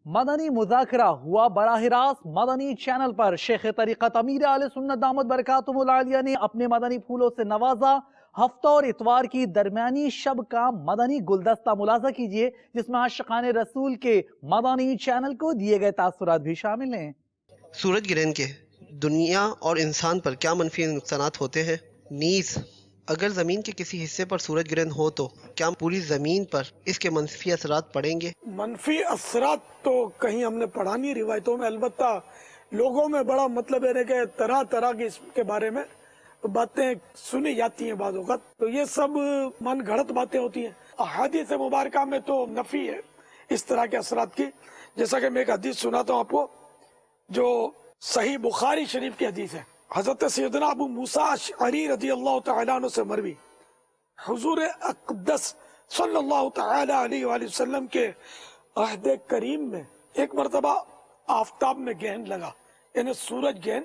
مدنی مذاکرہ ہوا براہ راست مدنی چینل پر۔ شیخ طریقت امیر اہل سنت دامت برکاتہم العالیہ نے اپنے مدنی پھولوں سے نوازا۔ ہفتہ اور اتوار کی درمیانی شب کا مدنی گلدستہ ملاحظہ کیجئے، جس میں عاشقان رسول کے مدنی چینل کو دیے گئے تاثرات بھی شامل ہیں۔ سورج گرہن کے دنیا اور انسان پر کیا منفی نقصانات ہوتے ہیں؟ نیز اگر زمین کے کسی حصے پر سورج گرہن ہو تو کیا پوری زمین پر اس کے منفی اثرات پڑیں گے؟ منفی اثرات تو کہیں ہم نے پڑھا نہیں روایتوں میں، البتہ لوگوں میں بڑا مطلب ہے کہ طرح طرح کی اس کے بارے میں باتیں سنی جاتی ہیں بعض اوقات، تو یہ سب من گھڑت باتیں ہوتی ہیں۔ احادیث مبارکہ میں تو نفی ہے اس طرح کے اثرات کی۔ جیسا کہ میں ایک حدیث سناتا ہوں آپ کو جو صحیح بخاری شریف کی حدیث ہے، حضرت سیدنا ابو موسیٰ اشعری رضی اللہ تعالیٰ عنہ سے مروی، حضور اقدس صلی اللہ تعالیٰ علیہ وآلہ وسلم کے عہد کریم میں ایک مرتبہ آفتاب میں گہن لگا، یعنی سورج گہن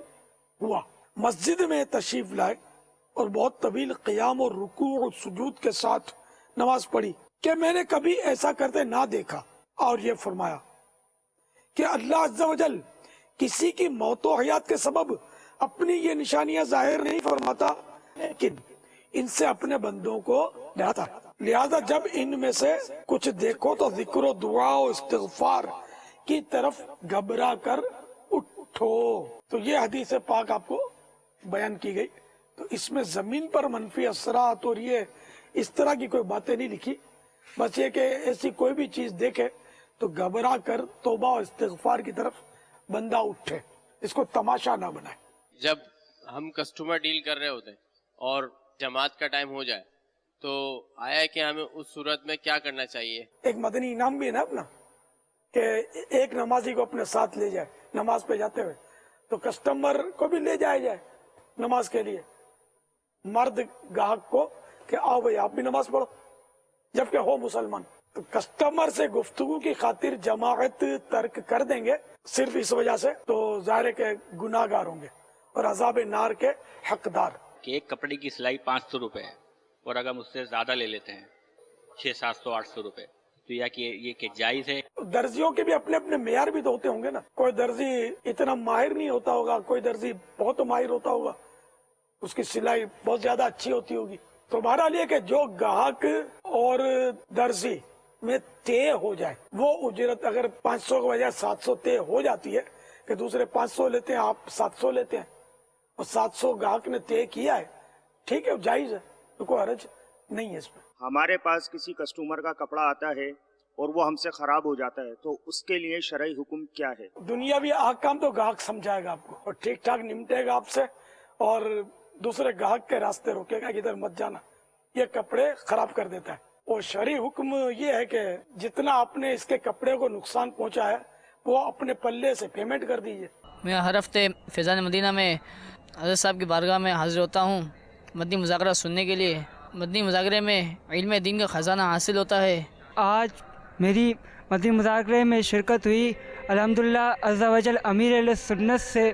ہوا، مسجد میں تشریف لائے اور بہت طویل قیام اور رکوع اور سجود کے ساتھ نماز پڑھی کہ میں نے کبھی ایسا کرتے نہ دیکھا، اور یہ فرمایا کہ اللہ عز و جل کسی کی موت و حیات کے سبب اپنی یہ نشانیاں ظاہر نہیں فرماتا، لیکن ان سے اپنے بندوں کو ڈراتا ہے۔ لہذا جب ان میں سے کچھ دیکھو تو ذکر و دعا و استغفار کی طرف گھبرا کر اٹھو۔ تو یہ حدیث پاک آپ کو بیان کی گئی، تو اس میں زمین پر منفی اثرات اور یہ اس طرح کی کوئی باتیں نہیں لکھی، بس یہ کہ ایسی کوئی بھی چیز دیکھے تو گھبرا کر توبہ و استغفار کی طرف بندہ اٹھے، اس کو تماشا نہ بنائے۔ جب ہم کسٹمر ڈیل کر رہے ہوتے ہیں اور جماعت کا ٹائم ہو جائے تو آیا ہے کہ ہمیں اس صورت میں کیا کرنا چاہیے؟ ایک مدنی انعام بھی ہے نا اپنا کہ ایک نمازی کو اپنے ساتھ لے جائے نماز پہ جاتے ہوئے، تو کسٹمر کو بھی لے جائے جائے نماز کے لیے، مرد گاہک کو کہ آؤ بھائی آپ بھی نماز پڑھو جبکہ ہو مسلمان۔ تو کسٹمر سے گفتگو کی خاطر جماعت ترک کر دیں گے صرف اس وجہ سے، تو ظاہر ہے کہ گناہ گار ہوں گے اور عذاب نار کے حقدار۔ کہ ایک کپڑے کی سلائی 500 روپے ہے اور اگر ہم اس سے زیادہ لے لیتے ہیں 600-700 800 روپے، تو یہ کہ جائز ہے؟ درزیوں کے بھی اپنے اپنے معیار بھی تو ہوتے ہوں گے نا، کوئی درزی اتنا ماہر نہیں ہوتا ہوگا، کوئی درزی بہت ماہر ہوتا ہوگا، اس کی سلائی بہت زیادہ اچھی ہوتی ہوگی۔ تو بہرحال یہ کہ جو گاہک اور درزی میں طے ہو جائے وہ اجرت، اگر 500 کے بجائے 700 طے ہو جاتی ہے کہ دوسرے 500 لیتے ہیں آپ 700 لیتے ہیں اور 700 گاہک نے طے کیا ہے، ٹھیک ہے جائز ہے، تو کوئی حرج نہیں ہے اس میں۔ ہمارے پاس کسی کسٹمر کا کپڑا آتا ہے اور وہ ہم سے خراب ہو جاتا ہے تو اس کے لیے شرعی حکم کیا ہے؟ دنیاوی احکام تو گاہک سمجھائے گا آپ کو اور ٹھیک ٹھاک نمٹے گا آپ سے اور دوسرے گاہک کے راستے روکے گا کہ ادھر مت جانا، یہ کپڑے خراب کر دیتا ہے۔ اور شرعی حکم یہ ہے کہ جتنا آپ نے اس کے کپڑے کو نقصان پہنچا ہے وہ اپنے پلے سے پیمنٹ کر دیجیے۔ میں ہر ہفتے فیضان مدینہ میں حضرت صاحب کی بارگاہ میں حاضر ہوتا ہوں مدنی مذاکرہ سننے کے لیے۔ مدنی مذاکرے میں علم دین کا خزانہ حاصل ہوتا ہے۔ آج میری مدنی مذاکرے میں شرکت ہوئی، الحمدللہ عز و جل امیر اہل سنت سے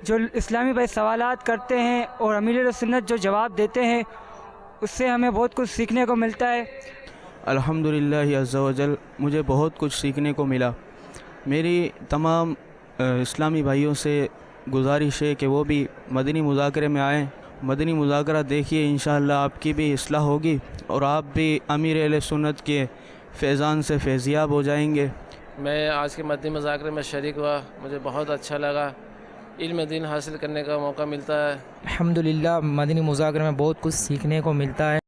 جو اسلامی بھائی سوالات کرتے ہیں اور امیر اہل سنت جو جواب دیتے ہیں اس سے ہمیں بہت کچھ سیکھنے کو ملتا ہے۔ الحمدللہ عز و جل مجھے بہت کچھ سیکھنے کو ملا۔ میری تمام اسلامی بھائیوں سے گزارش ہے کہ وہ بھی مدنی مذاکرے میں آئیں، مدنی مذاکرہ دیکھیے، انشاءاللہ آپ کی بھی اصلاح ہوگی اور آپ بھی امیر اہل سنت کے فیضان سے فیضیاب ہو جائیں گے۔ میں آج کے مدنی مذاکرے میں شریک ہوا، مجھے بہت اچھا لگا، علم دین حاصل کرنے کا موقع ملتا ہے۔ الحمدللہ مدنی مذاکرے میں بہت کچھ سیکھنے کو ملتا ہے۔